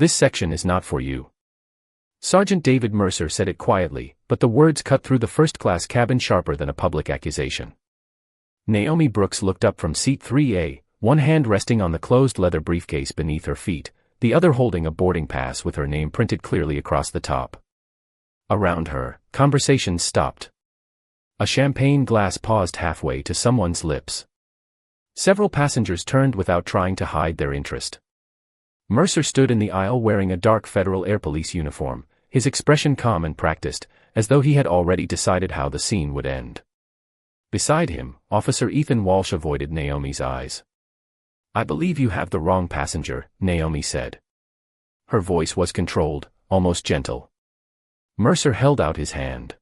This section is not for you. Sergeant David Mercer said it quietly, but the words cut through the first-class cabin sharper than a public accusation. Naomi Brooks looked up from seat 3A, one hand resting on the closed leather briefcase beneath her feet, the other holding a boarding pass with her name printed clearly across the top. Around her, conversations stopped. A champagne glass paused halfway to someone's lips. Several passengers turned without trying to hide their interest. Mercer stood in the aisle wearing a dark Federal Air Police uniform, his expression calm and practiced, as though he had already decided how the scene would end. Beside him, Officer Ethan Walsh avoided Naomi's eyes. "I believe you have the wrong passenger," Naomi said. Her voice was controlled, almost gentle. Mercer held out his hand.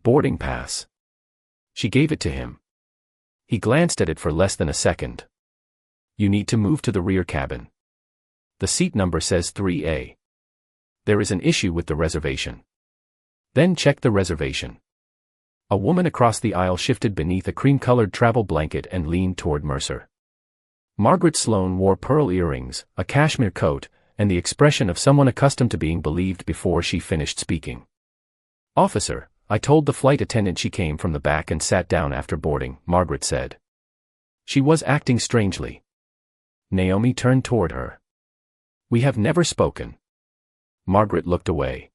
"Boarding pass." She gave it to him. He glanced at it for less than a second. "You need to move to the rear cabin. The seat number says 3A. There is an issue with the reservation." "Then check the reservation." A woman across the aisle shifted beneath a cream-colored travel blanket and leaned toward Mercer. Margaret Sloan wore pearl earrings, a cashmere coat, and the expression of someone accustomed to being believed before she finished speaking. "Officer, I told the flight attendant she came from the back and sat down after boarding," Margaret said. She was acting strangely. Naomi turned toward her. "We have never spoken." Margaret looked away.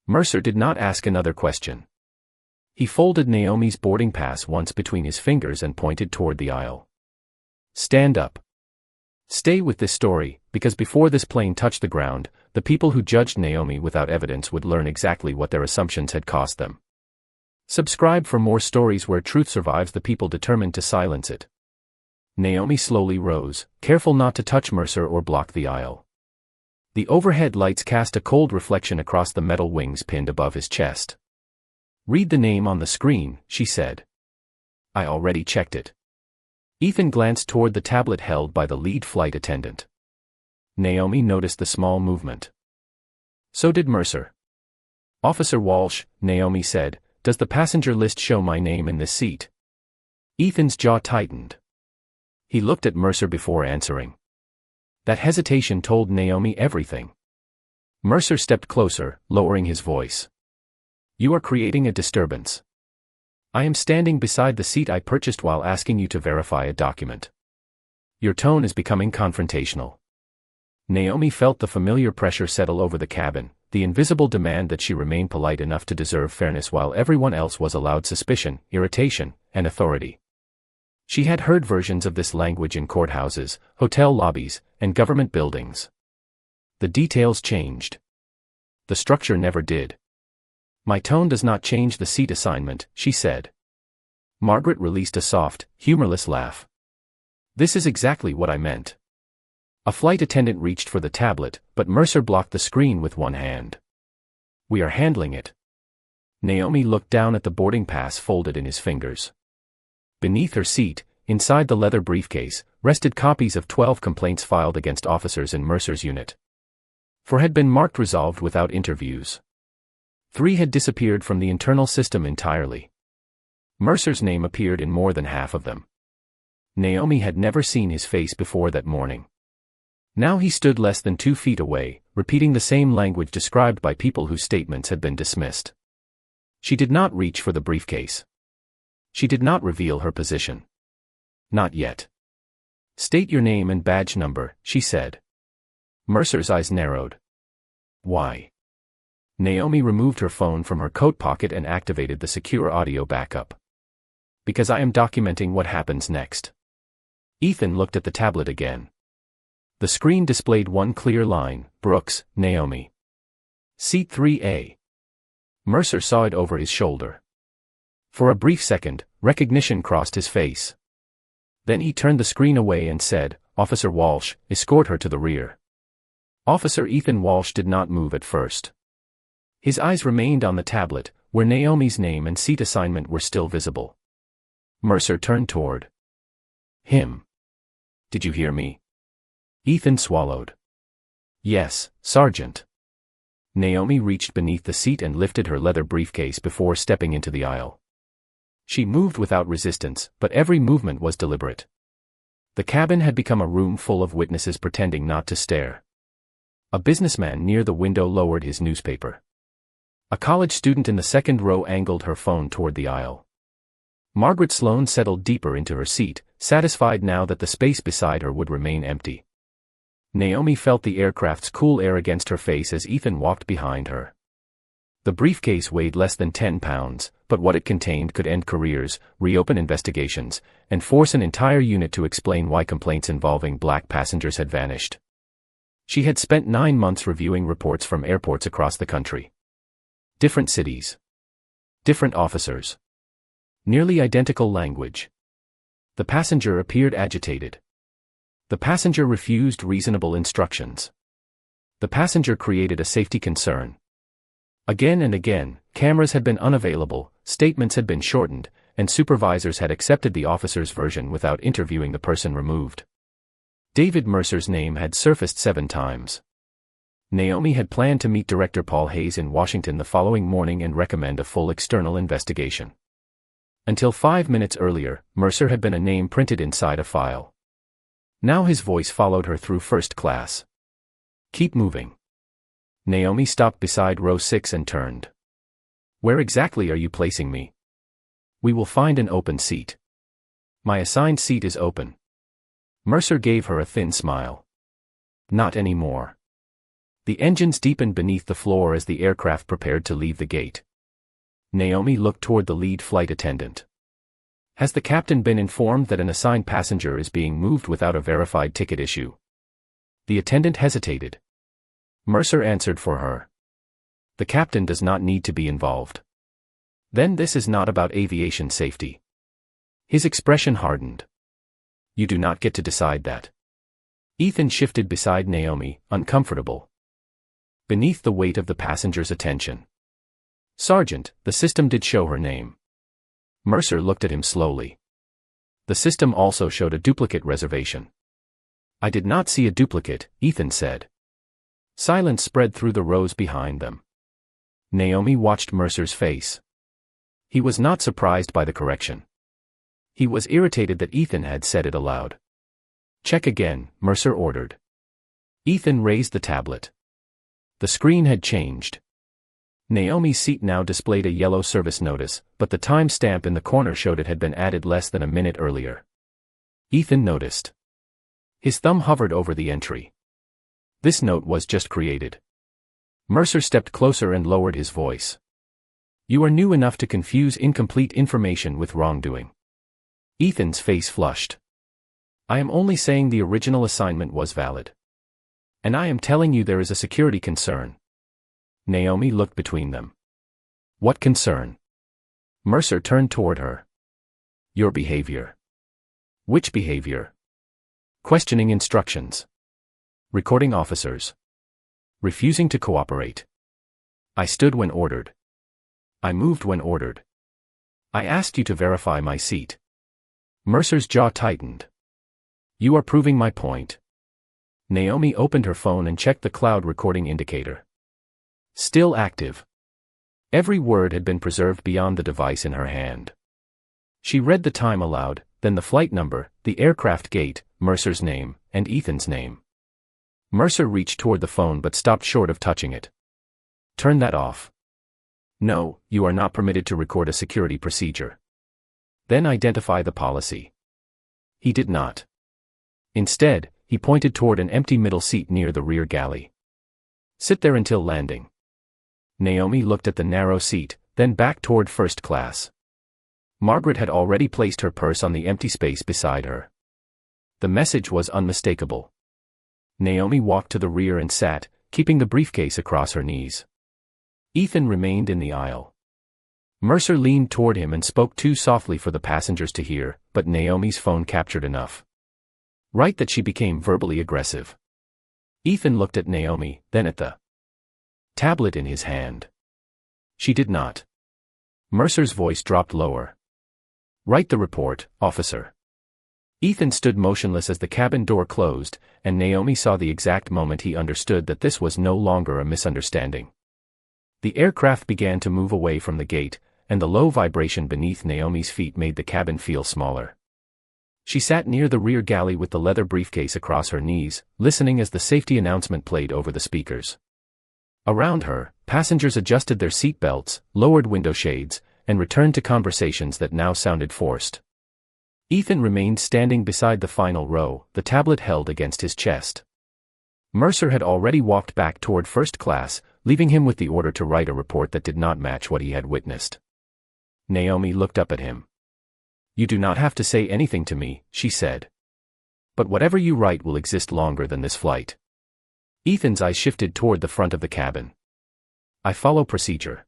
Mercer did not ask another question. He folded Naomi's boarding pass once between his fingers and pointed toward the aisle. "Stand up. Stay with this story, because before this plane touched the ground, the people who judged Naomi without evidence would learn exactly what their assumptions had cost them. Subscribe for more stories where truth survives the people determined to silence it." Naomi slowly rose, careful not to touch Mercer or block the aisle. The overhead lights cast a cold reflection across the metal wings pinned above his chest. "Read the name on the screen," she said. "I already checked it." Ethan glanced toward the tablet held by the lead flight attendant. Naomi noticed the small movement. So did Mercer. "Officer Walsh," Naomi said, "does the passenger list show my name in this seat?" Ethan's jaw tightened. He looked at Mercer before answering. That hesitation told Naomi everything. Mercer stepped closer, lowering his voice. "You are creating a disturbance. I am standing beside the seat I purchased while asking you to verify a document. Your tone is becoming confrontational." Naomi felt the familiar pressure settle over the cabin, the invisible demand that she remain polite enough to deserve fairness while everyone else was allowed suspicion, irritation, and authority. She had heard versions of this language in courthouses, hotel lobbies, and government buildings. The details changed. The structure never did. "My tone does not change the seat assignment," she said. Margaret released a soft, humorless laugh. "This is exactly what I meant." A flight attendant reached for the tablet, but Mercer blocked the screen with one hand. "We are handling it." Naomi looked down at the boarding pass folded in his fingers. Beneath her seat, inside the leather briefcase, rested copies of 12 complaints filed against officers in Mercer's unit. 4 had been marked resolved without interviews. 3 had disappeared from the internal system entirely. Mercer's name appeared in more than half of them. Naomi had never seen his face before that morning. Now he stood less than 2 feet away, repeating the same language described by people whose statements had been dismissed. She did not reach for the briefcase. She did not reveal her position. Not yet. "State your name and badge number," she said. Mercer's eyes narrowed. "Why?" Naomi removed her phone from her coat pocket and activated the secure audio backup. "Because I am documenting what happens next." Ethan looked at the tablet again. The screen displayed one clear line: Brooks, Naomi. Seat 3A. Mercer saw it over his shoulder. For a brief second, recognition crossed his face. Then he turned the screen away and said, "Officer Walsh, escort her to the rear." Officer Ethan Walsh did not move at first. His eyes remained on the tablet, where Naomi's name and seat assignment were still visible. Mercer turned toward him. "Did you hear me?" Ethan swallowed. "Yes, Sergeant." Naomi reached beneath the seat and lifted her leather briefcase before stepping into the aisle. She moved without resistance, but every movement was deliberate. The cabin had become a room full of witnesses pretending not to stare. A businessman near the window lowered his newspaper. A college student in the second row angled her phone toward the aisle. Margaret Sloane settled deeper into her seat, satisfied now that the space beside her would remain empty. Naomi felt the aircraft's cool air against her face as Ethan walked behind her. The briefcase weighed less than 10 pounds, but what it contained could end careers, reopen investigations, and force an entire unit to explain why complaints involving black passengers had vanished. She had spent 9 months reviewing reports from airports across the country. Different cities. Different officers. Nearly identical language. The passenger appeared agitated. The passenger refused reasonable instructions. The passenger created a safety concern. Again and again, cameras had been unavailable, statements had been shortened, and supervisors had accepted the officer's version without interviewing the person removed. David Mercer's name had surfaced 7 times. Naomi had planned to meet Director Paul Hayes in Washington the following morning and recommend a full external investigation. Until 5 minutes earlier, Mercer had been a name printed inside a file. Now his voice followed her through first class. "Keep moving." Naomi stopped beside row 6 and turned. "Where exactly are you placing me?" "We will find an open seat." "My assigned seat is open." Mercer gave her a thin smile. "Not anymore." The engines deepened beneath the floor as the aircraft prepared to leave the gate. Naomi looked toward the lead flight attendant. "Has the captain been informed that an assigned passenger is being moved without a verified ticket issue?" The attendant hesitated. Mercer answered for her. "The captain does not need to be involved." "Then this is not about aviation safety." His expression hardened. "You do not get to decide that." Ethan shifted beside Naomi, uncomfortable. Beneath the weight of the passenger's attention. "Sergeant, the system did show her name." Mercer looked at him slowly. "The system also showed a duplicate reservation." "I did not see a duplicate," Ethan said. Silence spread through the rows behind them. Naomi watched Mercer's face. He was not surprised by the correction. He was irritated that Ethan had said it aloud. "Check again," Mercer ordered. Ethan raised the tablet. The screen had changed. Naomi's seat now displayed a yellow service notice, but the time stamp in the corner showed it had been added less than a minute earlier. Ethan noticed. His thumb hovered over the entry. This note was just created. Mercer stepped closer and lowered his voice. "You are new enough to confuse incomplete information with wrongdoing." Ethan's face flushed. "I am only saying the original assignment was valid. And I am telling you there is a security concern." Naomi looked between them. "What concern?" Mercer turned toward her. "Your behavior." "Which behavior?" "Questioning instructions. Recording officers. Refusing to cooperate. I stood when ordered. I moved when ordered. I asked you to verify my seat." Mercer's jaw tightened. "You are proving my point." Naomi opened her phone and checked the cloud recording indicator. Still active. Every word had been preserved beyond the device in her hand. She read the time aloud, then the flight number, the aircraft gate, Mercer's name, and Ethan's name. Mercer reached toward the phone but stopped short of touching it. "Turn that off." "No, you are not permitted to record a security procedure." "Then identify the policy." He did not. Instead, he pointed toward an empty middle seat near the rear galley. "Sit there until landing." Naomi looked at the narrow seat, then back toward first class. Margaret had already placed her purse on the empty space beside her. The message was unmistakable. Naomi walked to the rear and sat, keeping the briefcase across her knees. Ethan remained in the aisle. Mercer leaned toward him and spoke too softly for the passengers to hear, but Naomi's phone captured enough. Right that she became verbally aggressive. Ethan looked at Naomi, then at the tablet in his hand. She did not. Mercer's voice dropped lower. "Write the report, officer." Ethan stood motionless as the cabin door closed, and Naomi saw the exact moment he understood that this was no longer a misunderstanding. The aircraft began to move away from the gate, and the low vibration beneath Naomi's feet made the cabin feel smaller. She sat near the rear galley with the leather briefcase across her knees, listening as the safety announcement played over the speakers. Around her, passengers adjusted their seat belts, lowered window shades, and returned to conversations that now sounded forced. Ethan remained standing beside the final row, the tablet held against his chest. Mercer had already walked back toward first class, leaving him with the order to write a report that did not match what he had witnessed. Naomi looked up at him. "You do not have to say anything to me," she said. "But whatever you write will exist longer than this flight." Ethan's eyes shifted toward the front of the cabin. "I follow procedure."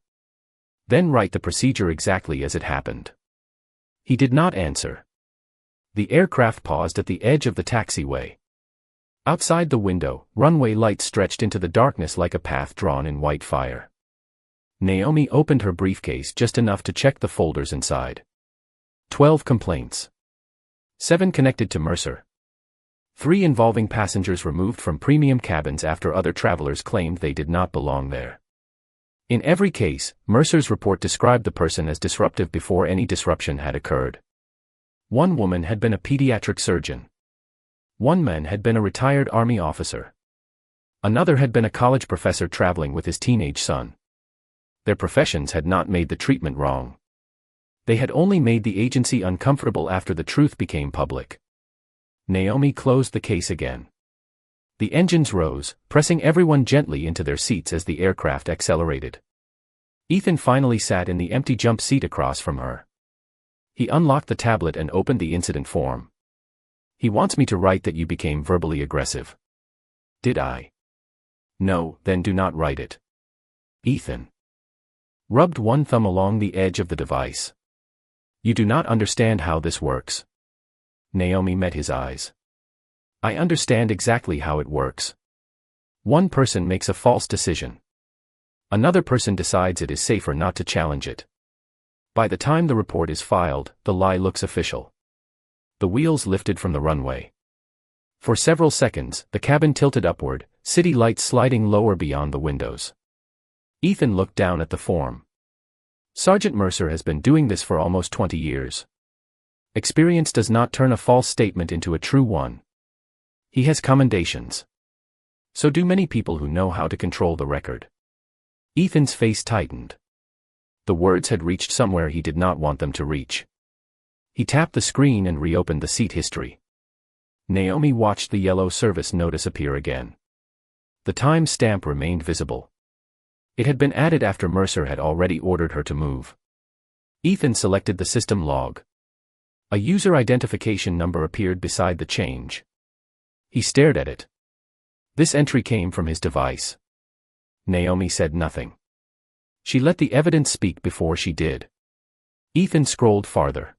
"Then write the procedure exactly as it happened." He did not answer. The aircraft paused at the edge of the taxiway. Outside the window, runway lights stretched into the darkness like a path drawn in white fire. Naomi opened her briefcase just enough to check the folders inside. 12 complaints. 7 connected to Mercer. 3 involving passengers removed from premium cabins after other travelers claimed they did not belong there. In every case, Mercer's report described the person as disruptive before any disruption had occurred. One woman had been a pediatric surgeon. One man had been a retired Army officer. Another had been a college professor traveling with his teenage son. Their professions had not made the treatment wrong. They had only made the agency uncomfortable after the truth became public. Naomi closed the case again. The engines rose, pressing everyone gently into their seats as the aircraft accelerated. Ethan finally sat in the empty jump seat across from her. He unlocked the tablet and opened the incident form. "He wants me to write that you became verbally aggressive." "Did I?" "No, then do not write it." Ethan rubbed one thumb along the edge of the device. "You do not understand how this works." Naomi met his eyes. "I understand exactly how it works. One person makes a false decision. Another person decides it is safer not to challenge it. By the time the report is filed, the lie looks official." The wheels lifted from the runway. For several seconds, the cabin tilted upward, city lights sliding lower beyond the windows. Ethan looked down at the form. Sergeant Mercer has been doing this for almost 20 years. Experience does not turn a false statement into a true one. He has commendations. So do many people who know how to control the record. Ethan's face tightened. The words had reached somewhere he did not want them to reach. He tapped the screen and reopened the seat history. Naomi watched the yellow service notice appear again. The time stamp remained visible. It had been added after Mercer had already ordered her to move. Ethan selected the system log. A user identification number appeared beside the change. He stared at it. This entry came from his device. Naomi said nothing. She let the evidence speak before she did. Ethan scrolled farther.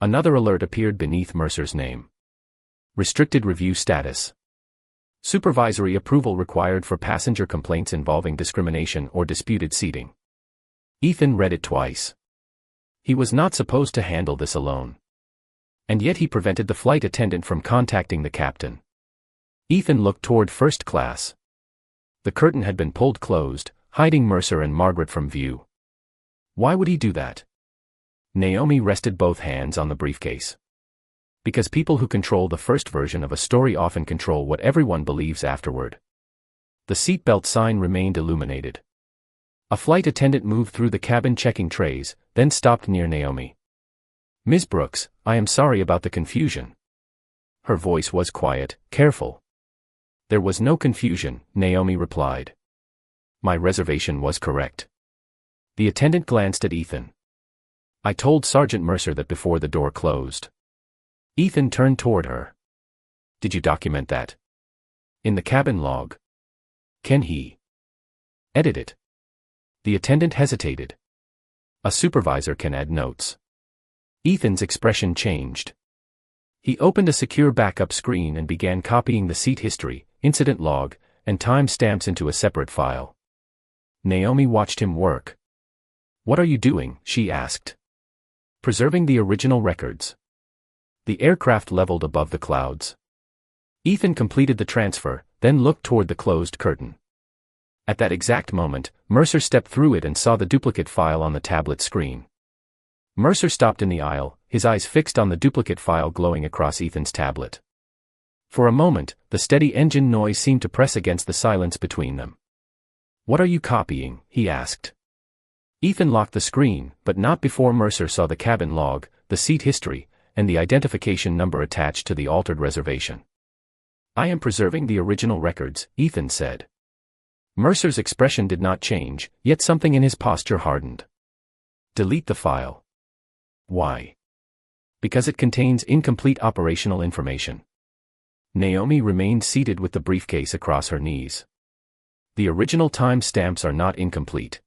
Another alert appeared beneath Mercer's name. Restricted review status. Supervisory approval required for passenger complaints involving discrimination or disputed seating. Ethan read it twice. He was not supposed to handle this alone. And yet he prevented the flight attendant from contacting the captain. Ethan looked toward first class. The curtain had been pulled closed, hiding Mercer and Margaret from view. Why would he do that? Naomi rested both hands on the briefcase. Because people who control the first version of a story often control what everyone believes afterward. The seatbelt sign remained illuminated. A flight attendant moved through the cabin checking trays, then stopped near Naomi. "Ms. Brooks, I am sorry about the confusion." Her voice was quiet, careful. "There was no confusion," Naomi replied. "My reservation was correct." The attendant glanced at Ethan. "I told Sergeant Mercer that before the door closed." Ethan turned toward her. "Did you document that?" "In the cabin log." "Can he edit it?" The attendant hesitated. "A supervisor can add notes." Ethan's expression changed. He opened a secure backup screen and began copying the seat history, incident log, and time stamps into a separate file. Naomi watched him work. "What are you doing?" she asked. "Preserving the original records." The aircraft leveled above the clouds. Ethan completed the transfer, then looked toward the closed curtain. At that exact moment, Mercer stepped through it and saw the duplicate file on the tablet screen. Mercer stopped in the aisle, his eyes fixed on the duplicate file glowing across Ethan's tablet. For a moment, the steady engine noise seemed to press against the silence between them. "What are you copying?" he asked. Ethan locked the screen, but not before Mercer saw the cabin log, the seat history, and the identification number attached to the altered reservation. "I am preserving the original records," Ethan said. Mercer's expression did not change, yet something in his posture hardened. "Delete the file." "Why?" "Because it contains incomplete operational information." Naomi remained seated with the briefcase across her knees. "The original time stamps are not incomplete."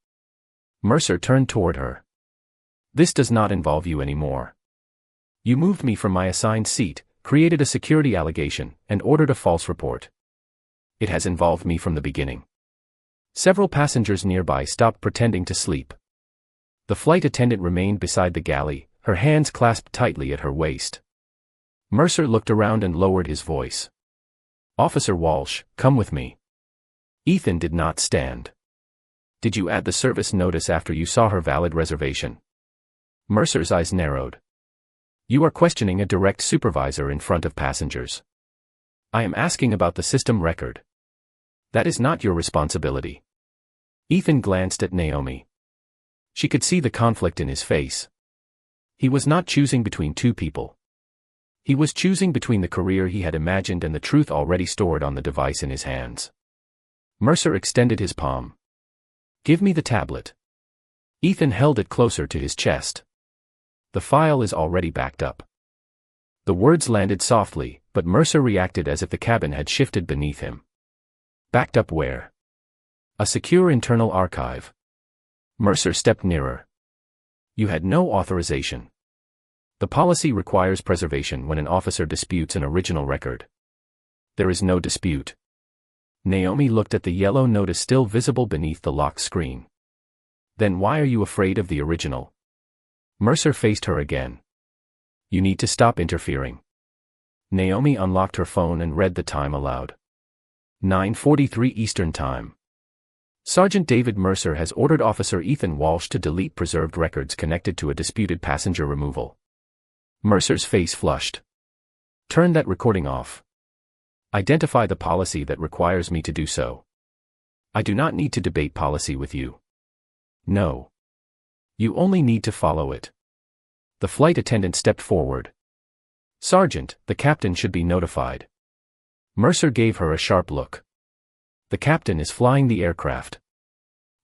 Mercer turned toward her. "This does not involve you anymore. You moved me from my assigned seat, created a security allegation, and ordered a false report. It has involved me from the beginning." Several passengers nearby stopped pretending to sleep. The flight attendant remained beside the galley, her hands clasped tightly at her waist. Mercer looked around and lowered his voice. "Officer Walsh, come with me." Ethan did not stand. "Did you add the service notice after you saw her valid reservation?" Mercer's eyes narrowed. "You are questioning a direct supervisor in front of passengers. I am asking about the system record. That is not your responsibility." Ethan glanced at Naomi. She could see the conflict in his face. He was not choosing between two people. He was choosing between the career he had imagined and the truth already stored on the device in his hands. Mercer extended his palm. "Give me the tablet." Ethan held it closer to his chest. "The file is already backed up." The words landed softly, but Mercer reacted as if the cabin had shifted beneath him. "Backed up where?" "A secure internal archive." Mercer stepped nearer. "You had no authorization. The policy requires preservation when an officer disputes an original record." "There is no dispute." Naomi looked at the yellow notice still visible beneath the locked screen. "Then why are you afraid of the original?" Mercer faced her again. "You need to stop interfering." Naomi unlocked her phone and read the time aloud. 9:43 Eastern Time. Sergeant David Mercer has ordered Officer Ethan Walsh to delete preserved records connected to a disputed passenger removal. Mercer's face flushed. "Turn that recording off. Identify the policy that requires me to do so." "I do not need to debate policy with you." "No. You only need to follow it." The flight attendant stepped forward. "Sergeant, the captain should be notified." Mercer gave her a sharp look. "The captain is flying the aircraft.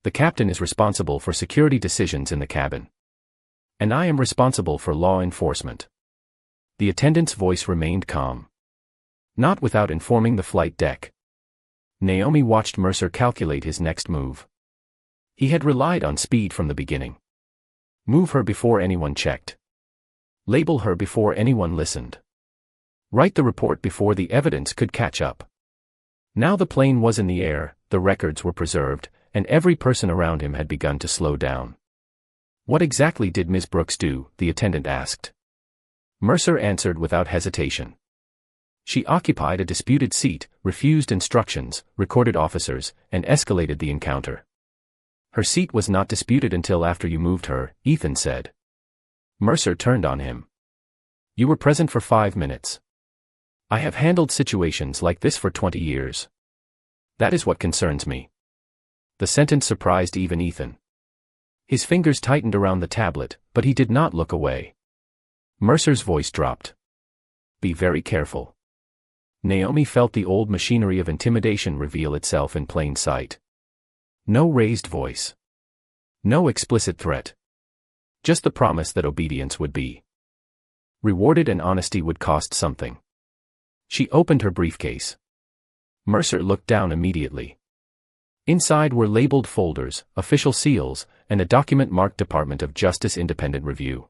The captain is responsible for security decisions in the cabin. And I am responsible for law enforcement." The attendant's voice remained calm. "Not without informing the flight deck." Naomi watched Mercer calculate his next move. He had relied on speed from the beginning. Move her before anyone checked. Label her before anyone listened. Write the report before the evidence could catch up. Now the plane was in the air, the records were preserved, and every person around him had begun to slow down. "What exactly did Ms. Brooks do?" the attendant asked. Mercer answered without hesitation. "She occupied a disputed seat, refused instructions, recorded officers, and escalated the encounter." "Her seat was not disputed until after you moved her," Ethan said. Mercer turned on him. "You were present for 5 minutes. I have handled situations like this for 20 years. That is what concerns me." The sentence surprised even Ethan. His fingers tightened around the tablet, but he did not look away. Mercer's voice dropped. "Be very careful." Naomi felt the old machinery of intimidation reveal itself in plain sight. No raised voice. No explicit threat. Just the promise that obedience would be rewarded and honesty would cost something. She opened her briefcase. Mercer looked down immediately. Inside were labeled folders, official seals, and a document marked Department of Justice Independent Review.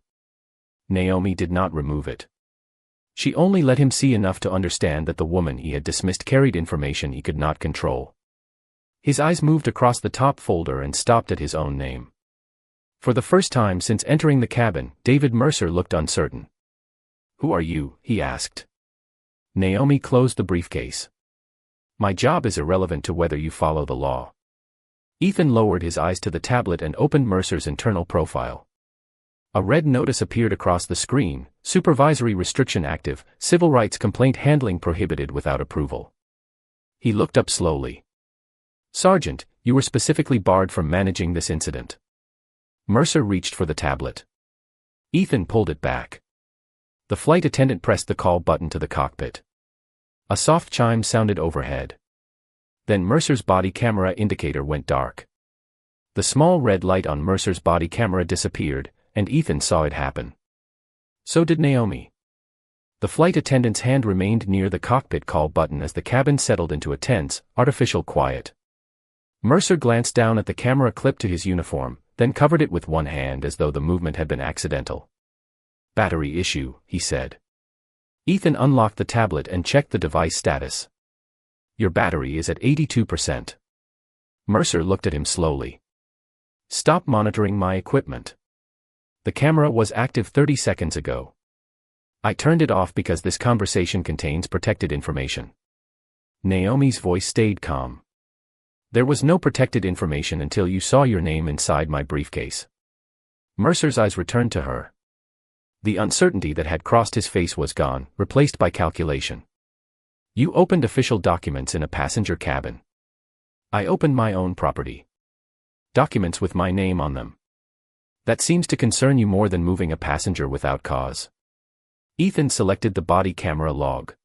Naomi did not remove it. She only let him see enough to understand that the woman he had dismissed carried information he could not control. His eyes moved across the top folder and stopped at his own name. For the first time since entering the cabin, David Mercer looked uncertain. "Who are you?" he asked. Naomi closed the briefcase. "My job is irrelevant to whether you follow the law." Ethan lowered his eyes to the tablet and opened Mercer's internal profile. A red notice appeared across the screen: supervisory restriction active, civil rights complaint handling prohibited without approval. He looked up slowly. Sergeant, you were specifically barred from managing this incident. Mercer reached for the tablet. Ethan pulled it back. The flight attendant pressed the call button to the cockpit. A soft chime sounded overhead. Then Mercer's body camera indicator went dark. The small red light on Mercer's body camera disappeared, and Ethan saw it happen. So did Naomi. The flight attendant's hand remained near the cockpit call button as the cabin settled into a tense, artificial quiet. Mercer glanced down at the camera clip to his uniform, then covered it with one hand as though the movement had been accidental. Battery issue, he said. Ethan unlocked the tablet and checked the device status. Your battery is at 82%. Mercer looked at him slowly. Stop monitoring my equipment. The camera was active 30 seconds ago. I turned it off because this conversation contains protected information. Naomi's voice stayed calm. There was no protected information until you saw your name inside my briefcase. Mercer's eyes returned to her. The uncertainty that had crossed his face was gone, replaced by calculation. You opened official documents in a passenger cabin. I opened my own property. Documents with my name on them. That seems to concern you more than moving a passenger without cause. Ethan selected the body camera log.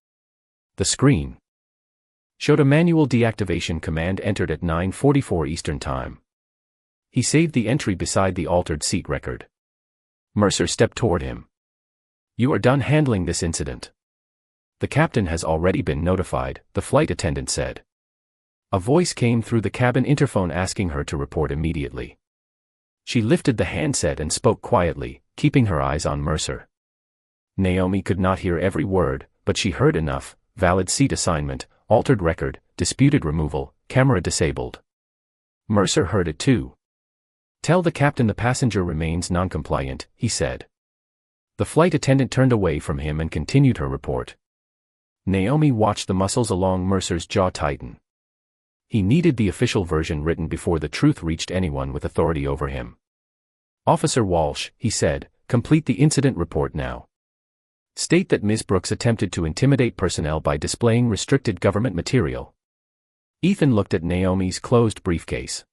The screen showed a manual deactivation command entered at 9:44 Eastern Time. He saved the entry beside the altered seat record. Mercer stepped toward him. You are done handling this incident. The captain has already been notified, the flight attendant said. A voice came through the cabin interphone asking her to report immediately. She lifted the handset and spoke quietly, keeping her eyes on Mercer. Naomi could not hear every word, but she heard enough: valid seat assignment, altered record, disputed removal, camera disabled. Mercer heard it too. Tell the captain the passenger remains non-compliant, he said. The flight attendant turned away from him and continued her report. Naomi watched the muscles along Mercer's jaw tighten. He needed the official version written before the truth reached anyone with authority over him. Officer Walsh, he said, complete the incident report now. State that Ms. Brooks attempted to intimidate personnel by displaying restricted government material. Ethan looked at Naomi's closed briefcase.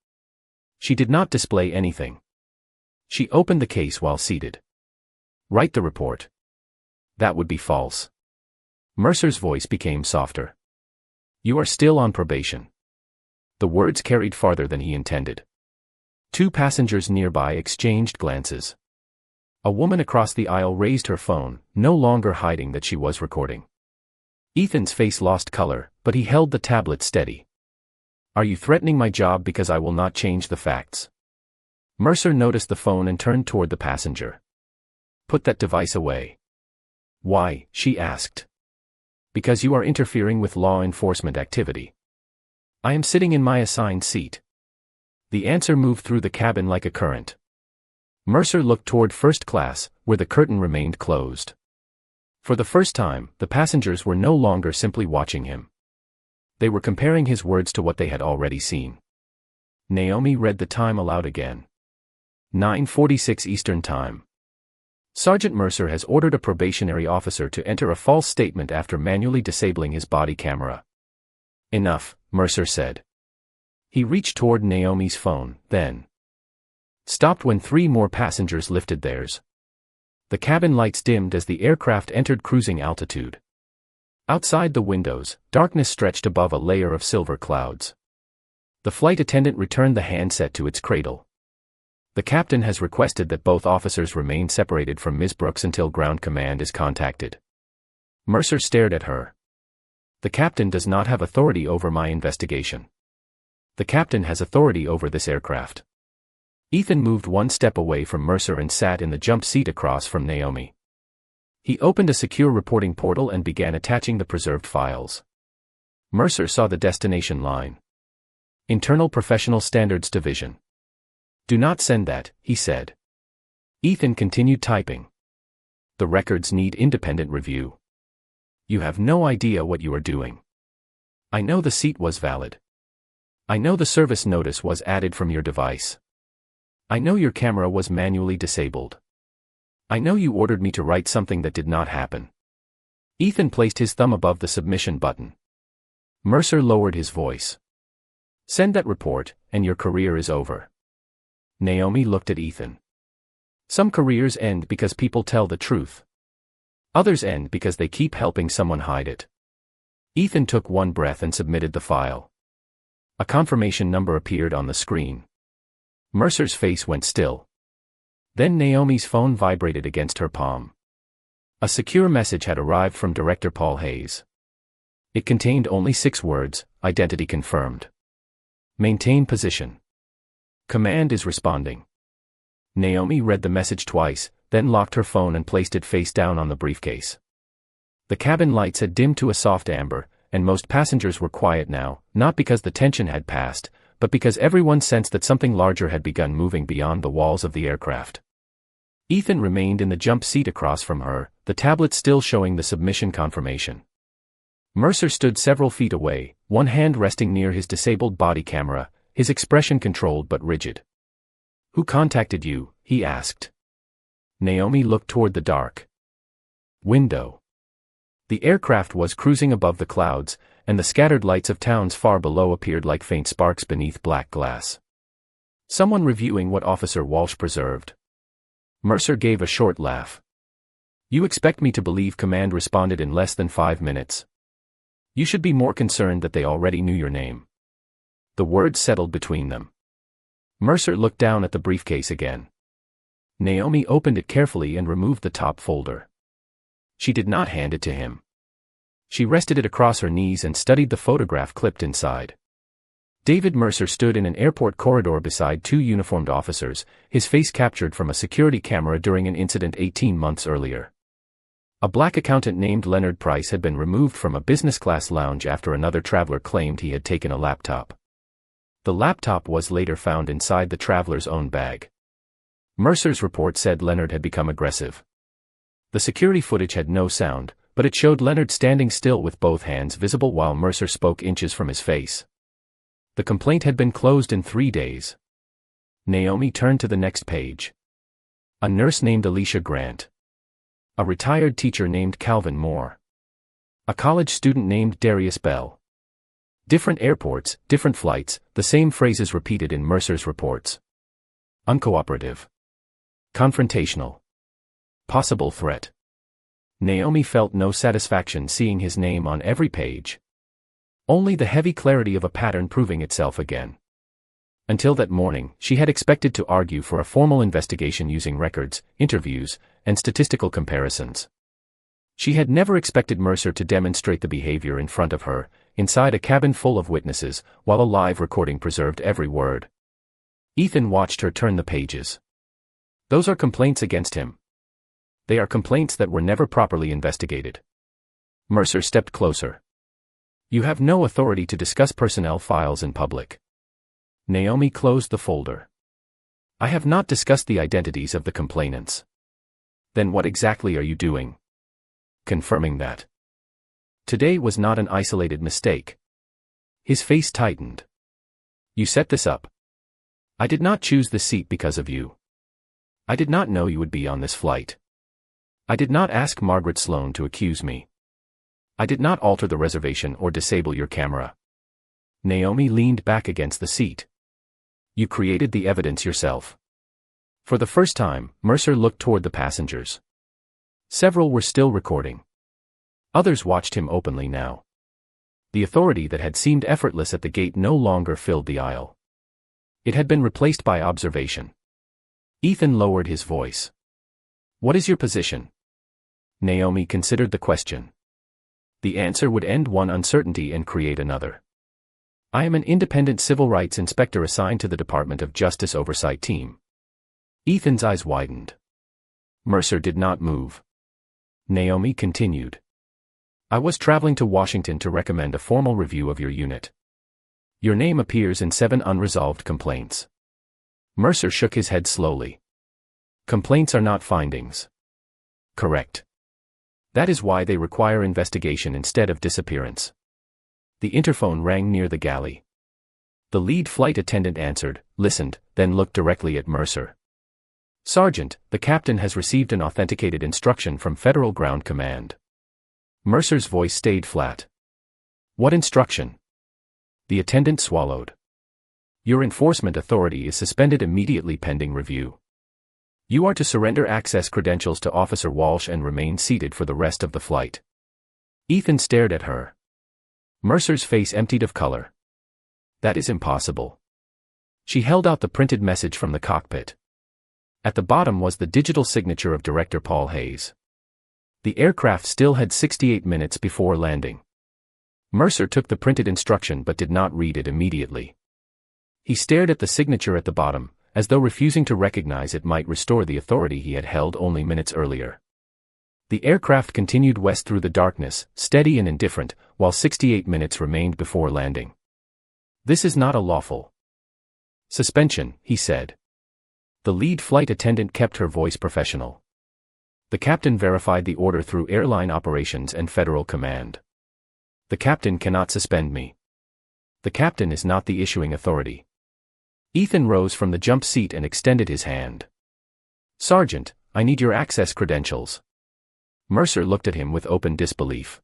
She did not display anything. She opened the case while seated. Write the report. That would be false. Mercer's voice became softer. You are still on probation. The words carried farther than he intended. Two passengers nearby exchanged glances. A woman across the aisle raised her phone, no longer hiding that she was recording. Ethan's face lost color, but he held the tablet steady. Are you threatening my job because I will not change the facts? Mercer noticed the phone and turned toward the passenger. Put that device away. Why? She asked. Because you are interfering with law enforcement activity. I am sitting in my assigned seat. The answer moved through the cabin like a current. Mercer looked toward first class, where the curtain remained closed. For the first time, the passengers were no longer simply watching him. They were comparing his words to what they had already seen. Naomi read the time aloud again. 9:46 Eastern Time. Sergeant Mercer has ordered a probationary officer to enter a false statement after manually disabling his body camera. Enough, Mercer said. He reached toward Naomi's phone, then stopped when three more passengers lifted theirs. The cabin lights dimmed as the aircraft entered cruising altitude. Outside the windows, darkness stretched above a layer of silver clouds. The flight attendant returned the handset to its cradle. The captain has requested that both officers remain separated from Ms. Brooks until ground command is contacted. Mercer stared at her. The captain does not have authority over my investigation. The captain has authority over this aircraft. Ethan moved one step away from Mercer and sat in the jump seat across from Naomi. He opened a secure reporting portal and began attaching the preserved files. Mercer saw the destination line. Internal Professional Standards Division. Do not send that, he said. Ethan continued typing. The records need independent review. You have no idea what you are doing. I know the seat was valid. I know the service notice was added from your device. I know your camera was manually disabled. I know you ordered me to write something that did not happen. Ethan placed his thumb above the submission button. Mercer lowered his voice. Send that report, and your career is over. Naomi looked at Ethan. Some careers end because people tell the truth. Others end because they keep helping someone hide it. Ethan took one breath and submitted the file. A confirmation number appeared on the screen. Mercer's face went still. Then Naomi's phone vibrated against her palm. A secure message had arrived from Director Paul Hayes. It contained only 6 words: identity confirmed. Maintain position. Command is responding. Naomi read the message twice, then locked her phone and placed it face down on the briefcase. The cabin lights had dimmed to a soft amber, and most passengers were quiet now, not because the tension had passed, but because everyone sensed that something larger had begun moving beyond the walls of the aircraft. Ethan remained in the jump seat across from her, the tablet still showing the submission confirmation. Mercer stood several feet away, one hand resting near his disabled body camera, his expression controlled but rigid. Who contacted you? He asked. Naomi looked toward the dark window. The aircraft was cruising above the clouds, and the scattered lights of towns far below appeared like faint sparks beneath black glass. Someone reviewing what Officer Walsh preserved. Mercer gave a short laugh. You expect me to believe command responded in less than 5 minutes? You should be more concerned that they already knew your name. The words settled between them. Mercer looked down at the briefcase again. Naomi opened it carefully and removed the top folder. She did not hand it to him. She rested it across her knees and studied the photograph clipped inside. David Mercer stood in an airport corridor beside 2 uniformed officers, his face captured from a security camera during an incident 18 months earlier. A black accountant named Leonard Price had been removed from a business-class lounge after another traveler claimed he had taken a laptop. The laptop was later found inside the traveler's own bag. Mercer's report said Leonard had become aggressive. The security footage had no sound, but it showed Leonard standing still with both hands visible while Mercer spoke inches from his face. The complaint had been closed in 3 days. Naomi turned to the next page. A nurse named Alicia Grant. A retired teacher named Calvin Moore. A college student named Darius Bell. Different airports, different flights, the same phrases repeated in Mercer's reports. Uncooperative. Confrontational. Possible threat. Naomi felt no satisfaction seeing his name on every page. Only the heavy clarity of a pattern proving itself again. Until that morning, she had expected to argue for a formal investigation using records, interviews, and statistical comparisons. She had never expected Mercer to demonstrate the behavior in front of her, inside a cabin full of witnesses, while a live recording preserved every word. Ethan watched her turn the pages. Those are complaints against him. They are complaints that were never properly investigated. Mercer stepped closer. You have no authority to discuss personnel files in public. Naomi closed the folder. I have not discussed the identities of the complainants. Then what exactly are you doing? Confirming that today was not an isolated mistake. His face tightened. You set this up. I did not choose this seat because of you. I did not know you would be on this flight. I did not ask Margaret Sloan to accuse me. I did not alter the reservation or disable your camera. Naomi leaned back against the seat. You created the evidence yourself. For the first time, Mercer looked toward the passengers. Several were still recording. Others watched him openly now. The authority that had seemed effortless at the gate no longer filled the aisle. It had been replaced by observation. Ethan lowered his voice. What is your position? Naomi considered the question. The answer would end one uncertainty and create another. I am an independent civil rights inspector assigned to the Department of Justice Oversight Team. Ethan's eyes widened. Mercer did not move. Naomi continued. I was traveling to Washington to recommend a formal review of your unit. Your name appears in 7 unresolved complaints. Mercer shook his head slowly. Complaints are not findings. Correct. That is why they require investigation instead of disappearance. The interphone rang near the galley. The lead flight attendant answered, listened, then looked directly at Mercer. "Sergeant, the captain has received an authenticated instruction from Federal Ground Command." Mercer's voice stayed flat. "What instruction?" The attendant swallowed. "Your enforcement authority is suspended immediately pending review. You are to surrender access credentials to Officer Walsh and remain seated for the rest of the flight." Ethan stared at her. Mercer's face emptied of color. "That is impossible." She held out the printed message from the cockpit. At the bottom was the digital signature of Director Paul Hayes. The aircraft still had 68 minutes before landing. Mercer took the printed instruction but did not read it immediately. He stared at the signature at the bottom, as though refusing to recognize it might restore the authority he had held only minutes earlier. The aircraft continued west through the darkness, steady and indifferent, while 68 minutes remained before landing. "This is not a lawful suspension," he said. The lead flight attendant kept her voice professional. "The captain verified the order through airline operations and Federal Command. The captain cannot suspend me. The captain is not the issuing authority." Ethan rose from the jump seat and extended his hand. "Sergeant, I need your access credentials." Mercer looked at him with open disbelief.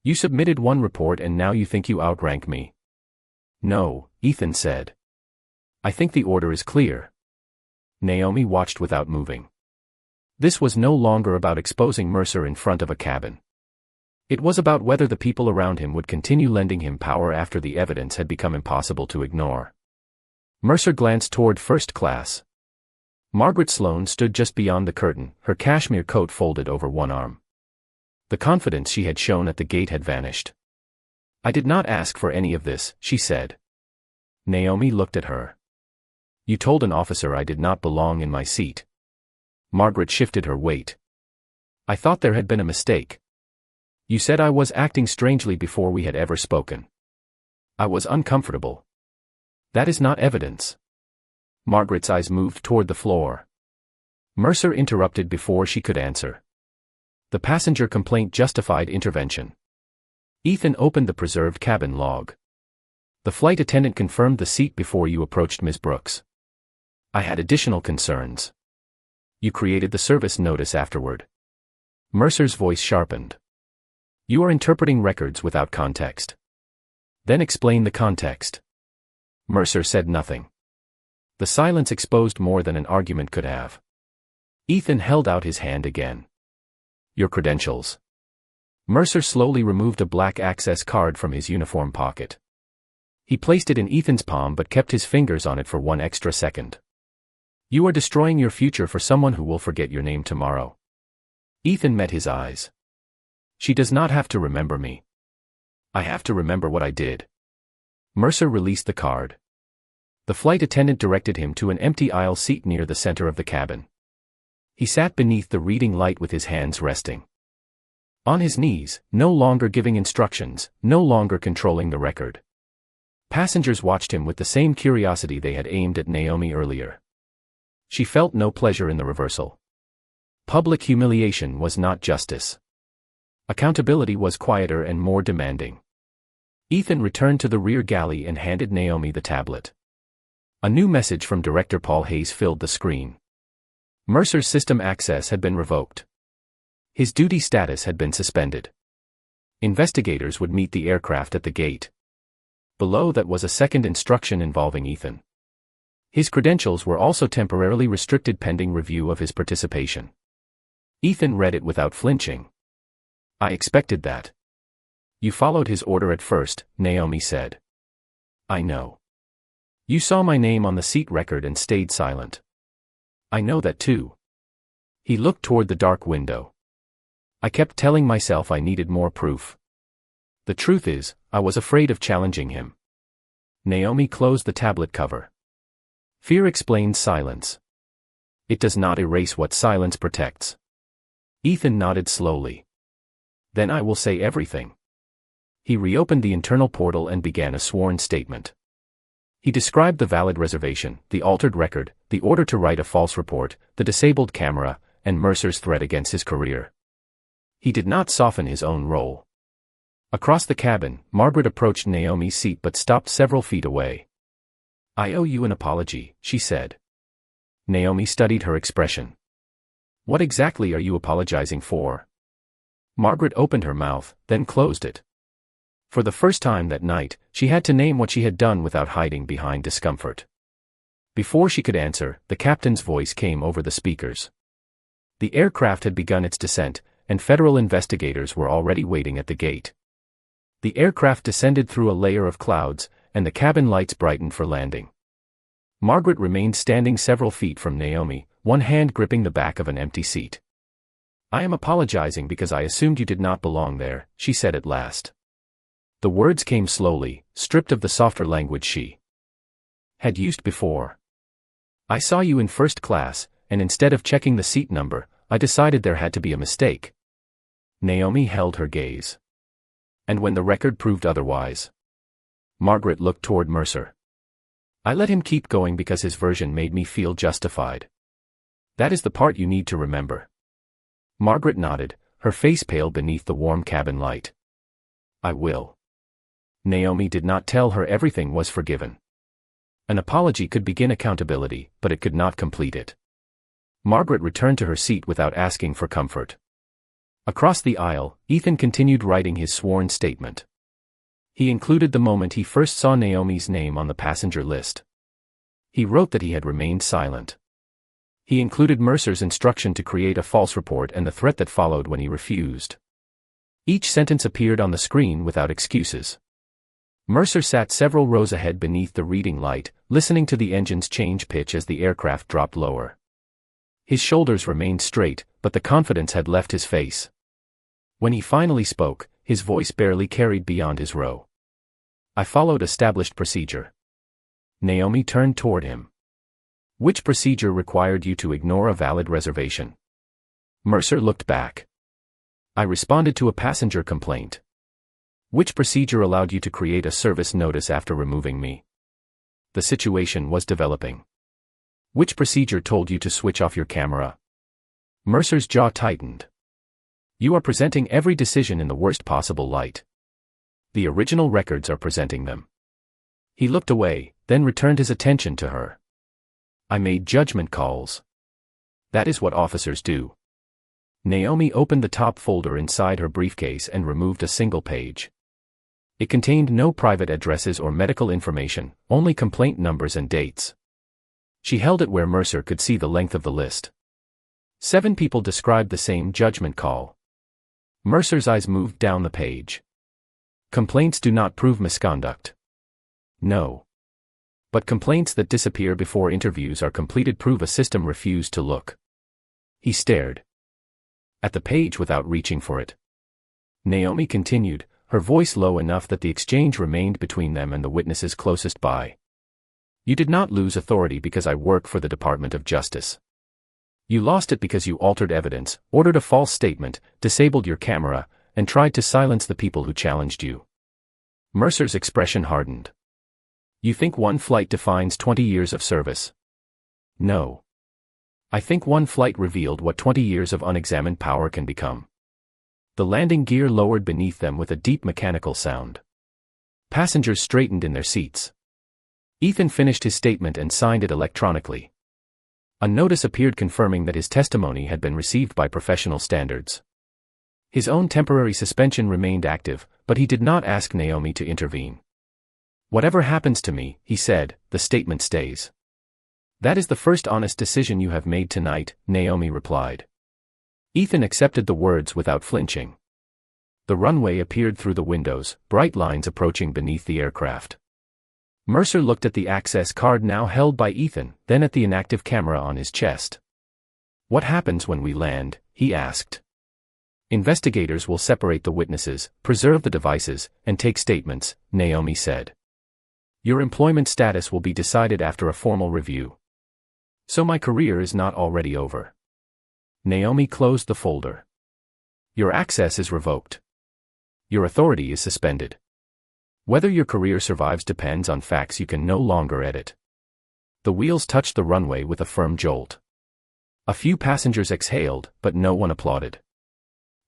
"You submitted one report and now you think you outrank me." "No," Ethan said. "I think the order is clear." Naomi watched without moving. This was no longer about exposing Mercer in front of a cabin. It was about whether the people around him would continue lending him power after the evidence had become impossible to ignore. Mercer glanced toward first class. Margaret Sloane stood just beyond the curtain, her cashmere coat folded over one arm. The confidence she had shown at the gate had vanished. "I did not ask for any of this," she said. Naomi looked at her. "You told an officer I did not belong in my seat." Margaret shifted her weight. "I thought there had been a mistake. You said I was acting strangely before we had ever spoken. I was uncomfortable. That is not evidence." Margaret's eyes moved toward the floor. Mercer interrupted before she could answer. "The passenger complaint justified intervention." Ethan opened the preserved cabin log. "The flight attendant confirmed the seat before you approached Ms. Brooks. I had additional concerns. You created the service notice afterward." Mercer's voice sharpened. "You are interpreting records without context. Then explain the context." Mercer said nothing. The silence exposed more than an argument could have. Ethan held out his hand again. "Your credentials." Mercer slowly removed a black access card from his uniform pocket. He placed it in Ethan's palm but kept his fingers on it for one extra second. "You are destroying your future for someone who will forget your name tomorrow." Ethan met his eyes. "She does not have to remember me. I have to remember what I did." Mercer released the card. The flight attendant directed him to an empty aisle seat near the center of the cabin. He sat beneath the reading light with his hands resting. On his knees, no longer giving instructions, no longer controlling the record. Passengers watched him with the same curiosity they had aimed at Naomi earlier. She felt no pleasure in the reversal. Public humiliation was not justice. Accountability was quieter and more demanding. Ethan returned to the rear galley and handed Naomi the tablet. A new message from Director Paul Hayes filled the screen. Mercer's system access had been revoked. His duty status had been suspended. Investigators would meet the aircraft at the gate. Below that was a second instruction involving Ethan. His credentials were also temporarily restricted pending review of his participation. Ethan read it without flinching. "I expected that." "You followed his order at first," Naomi said. "I know. You saw my name on the seat record and stayed silent." "I know that too." He looked toward the dark window. "I kept telling myself I needed more proof. The truth is, I was afraid of challenging him." Naomi closed the tablet cover. "Fear explains silence. It does not erase what silence protects." Ethan nodded slowly. "Then I will say everything." He reopened the internal portal and began a sworn statement. He described the valid reservation, the altered record, the order to write a false report, the disabled camera, and Mercer's threat against his career. He did not soften his own role. Across the cabin, Margaret approached Naomi's seat but stopped several feet away. "I owe you an apology," she said. Naomi studied her expression. What exactly are you apologizing for? Margaret opened her mouth, then closed it. For the first time that night, she had to name what she had done without hiding behind discomfort. Before she could answer, the captain's voice came over the speakers. The aircraft had begun its descent, and federal investigators were already waiting at the gate. The aircraft descended through a layer of clouds, and the cabin lights brightened for landing. Margaret remained standing several feet from Naomi, one hand gripping the back of an empty seat. I am apologizing because I assumed you did not belong there, she said at last. The words came slowly, stripped of the softer language she had used before. I saw you in first class, and instead of checking the seat number, I decided there had to be a mistake. Naomi held her gaze. And when the record proved otherwise? Margaret looked toward Mercer. I let him keep going because his version made me feel justified. That is the part you need to remember. Margaret nodded, her face pale beneath the warm cabin light. I will. Naomi did not tell her everything was forgiven. An apology could begin accountability, but it could not complete it. Margaret returned to her seat without asking for comfort. Across the aisle, Ethan continued writing his sworn statement. He included the moment he first saw Naomi's name on the passenger list. He wrote that he had remained silent. He included Mercer's instruction to create a false report and the threat that followed when he refused. Each sentence appeared on the screen without excuses. Mercer sat several rows ahead beneath the reading light, listening to the engines change pitch as the aircraft dropped lower. His shoulders remained straight, but the confidence had left his face. When he finally spoke, his voice barely carried beyond his row. I followed established procedure. Naomi turned toward him. Which procedure required you to ignore a valid reservation? Mercer looked back. I responded to a passenger complaint. Which procedure allowed you to create a service notice after removing me? The situation was developing. Which procedure told you to switch off your camera? Mercer's jaw tightened. You are presenting every decision in the worst possible light. The original records are presenting them. He looked away, then returned his attention to her. I made judgment calls. That is what officers do. Naomi opened the top folder inside her briefcase and removed a single page. It contained no private addresses or medical information, only complaint numbers and dates. She held it where Mercer could see the length of the list. 7 people described the same judgment call. Mercer's eyes moved down the page. Complaints do not prove misconduct. No. But complaints that disappear before interviews are completed prove a system refused to look. He stared at the page without reaching for it. Naomi continued, her voice low enough that the exchange remained between them and the witnesses closest by. You did not lose authority because I work for the Department of Justice. You lost it because you altered evidence, ordered a false statement, disabled your camera, and tried to silence the people who challenged you. Mercer's expression hardened. You think one flight defines 20 years of service? No. I think one flight revealed what 20 years of unexamined power can become. The landing gear lowered beneath them with a deep mechanical sound. Passengers straightened in their seats. Ethan finished his statement and signed it electronically. A notice appeared confirming that his testimony had been received by professional standards. His own temporary suspension remained active, but he did not ask Naomi to intervene. Whatever happens to me, he said, the statement stays. That is the first honest decision you have made tonight, Naomi replied. Ethan accepted the words without flinching. The runway appeared through the windows, bright lines approaching beneath the aircraft. Mercer looked at the access card now held by Ethan, then at the inactive camera on his chest. What happens when we land? He asked. Investigators will separate the witnesses, preserve the devices, and take statements, Naomi said. Your employment status will be decided after a formal review. So my career is not already over. Naomi closed the folder. Your access is revoked. Your authority is suspended. Whether your career survives depends on facts you can no longer edit. The wheels touched the runway with a firm jolt. A few passengers exhaled, but no one applauded.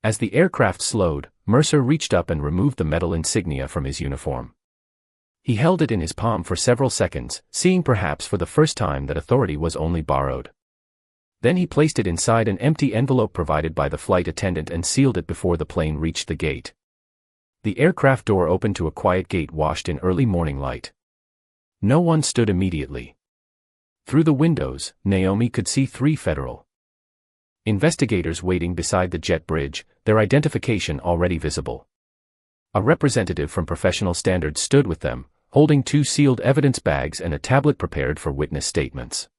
As the aircraft slowed, Mercer reached up and removed the metal insignia from his uniform. He held it in his palm for several seconds, seeing perhaps for the first time that authority was only borrowed. Then he placed it inside an empty envelope provided by the flight attendant and sealed it before the plane reached the gate. The aircraft door opened to a quiet gate washed in early morning light. No one stood immediately. Through the windows, Naomi could see 3 federal investigators waiting beside the jet bridge, their identification already visible. A representative from Professional Standards stood with them, holding 2 sealed evidence bags and a tablet prepared for witness statements.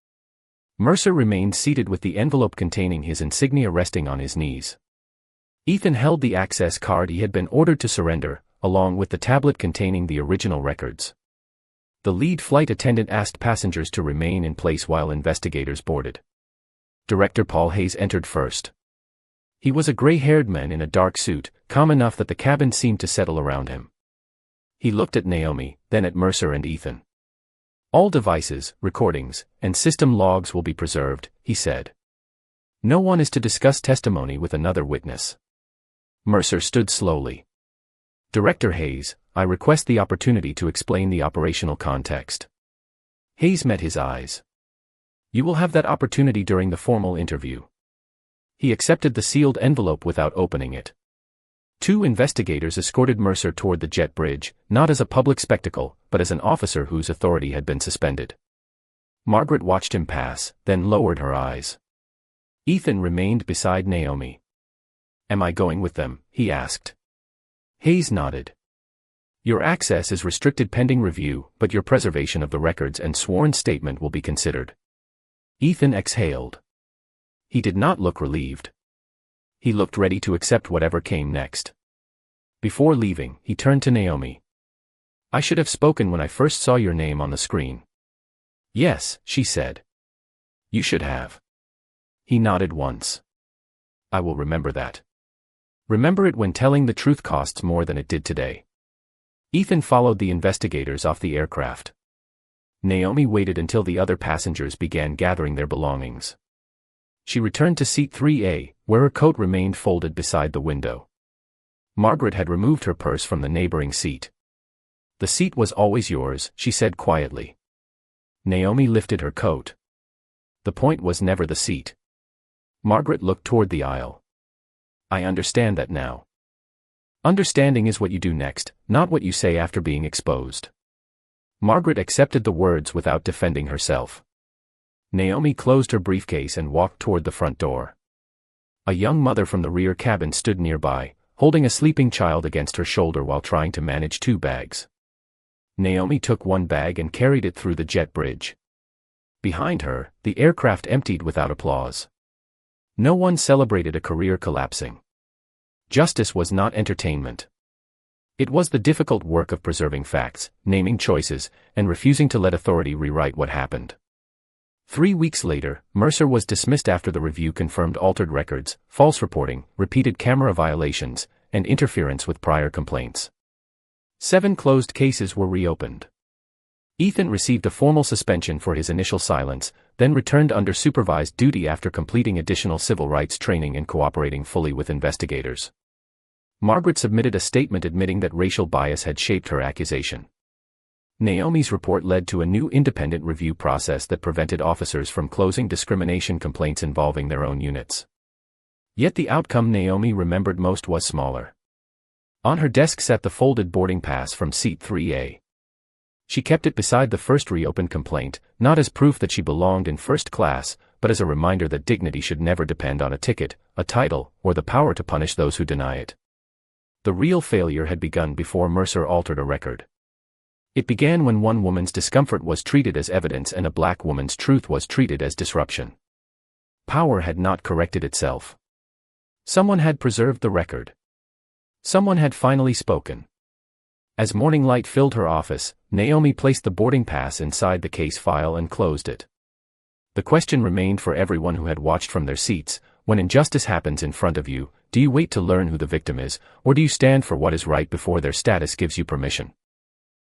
Mercer remained seated with the envelope containing his insignia resting on his knees. Ethan held the access card he had been ordered to surrender, along with the tablet containing the original records. The lead flight attendant asked passengers to remain in place while investigators boarded. Director Paul Hayes entered first. He was a gray-haired man in a dark suit, calm enough that the cabin seemed to settle around him. He looked at Naomi, then at Mercer and Ethan. "All devices, recordings, and system logs will be preserved," he said. "No one is to discuss testimony with another witness." Mercer stood slowly. "Director Hayes, I request the opportunity to explain the operational context." Hayes met his eyes. "You will have that opportunity during the formal interview." He accepted the sealed envelope without opening it. 2 investigators escorted Mercer toward the jet bridge, not as a public spectacle, but as an officer whose authority had been suspended. Margaret watched him pass, then lowered her eyes. Ethan remained beside Naomi. "Am I going with them?" he asked. Hayes nodded. "Your access is restricted pending review, but your preservation of the records and sworn statement will be considered." Ethan exhaled. He did not look relieved. He looked ready to accept whatever came next. Before leaving, he turned to Naomi. "I should have spoken when I first saw your name on the screen." "Yes," she said. "You should have." He nodded once. "I will remember that. Remember it when telling the truth costs more than it did today." Ethan followed the investigators off the aircraft. Naomi waited until the other passengers began gathering their belongings. She returned to seat 3A, where her coat remained folded beside the window. Margaret had removed her purse from the neighboring seat. "The seat was always yours," she said quietly. Naomi lifted her coat. "The point was never the seat." Margaret looked toward the aisle. "I understand that now." "Understanding is what you do next, not what you say after being exposed." Margaret accepted the words without defending herself. Naomi closed her briefcase and walked toward the front door. A young mother from the rear cabin stood nearby, holding a sleeping child against her shoulder while trying to manage 2 bags. Naomi took one bag and carried it through the jet bridge. Behind her, the aircraft emptied without applause. No one celebrated a career collapsing. Justice was not entertainment. It was the difficult work of preserving facts, naming choices, and refusing to let authority rewrite what happened. 3 weeks later, Mercer was dismissed after the review confirmed altered records, false reporting, repeated camera violations, and interference with prior complaints. 7 closed cases were reopened. Ethan received a formal suspension for his initial silence, then returned under supervised duty after completing additional civil rights training and cooperating fully with investigators. Margaret submitted a statement admitting that racial bias had shaped her accusation. Naomi's report led to a new independent review process that prevented officers from closing discrimination complaints involving their own units. Yet the outcome Naomi remembered most was smaller. On her desk sat the folded boarding pass from seat 3A. She kept it beside the first reopened complaint, not as proof that she belonged in first class, but as a reminder that dignity should never depend on a ticket, a title, or the power to punish those who deny it. The real failure had begun before Mercer altered a record. It began when one woman's discomfort was treated as evidence and a black woman's truth was treated as disruption. Power had not corrected itself. Someone had preserved the record. Someone had finally spoken. As morning light filled her office, Naomi placed the boarding pass inside the case file and closed it. The question remained for everyone who had watched from their seats: when injustice happens in front of you, do you wait to learn who the victim is, or do you stand for what is right before their status gives you permission?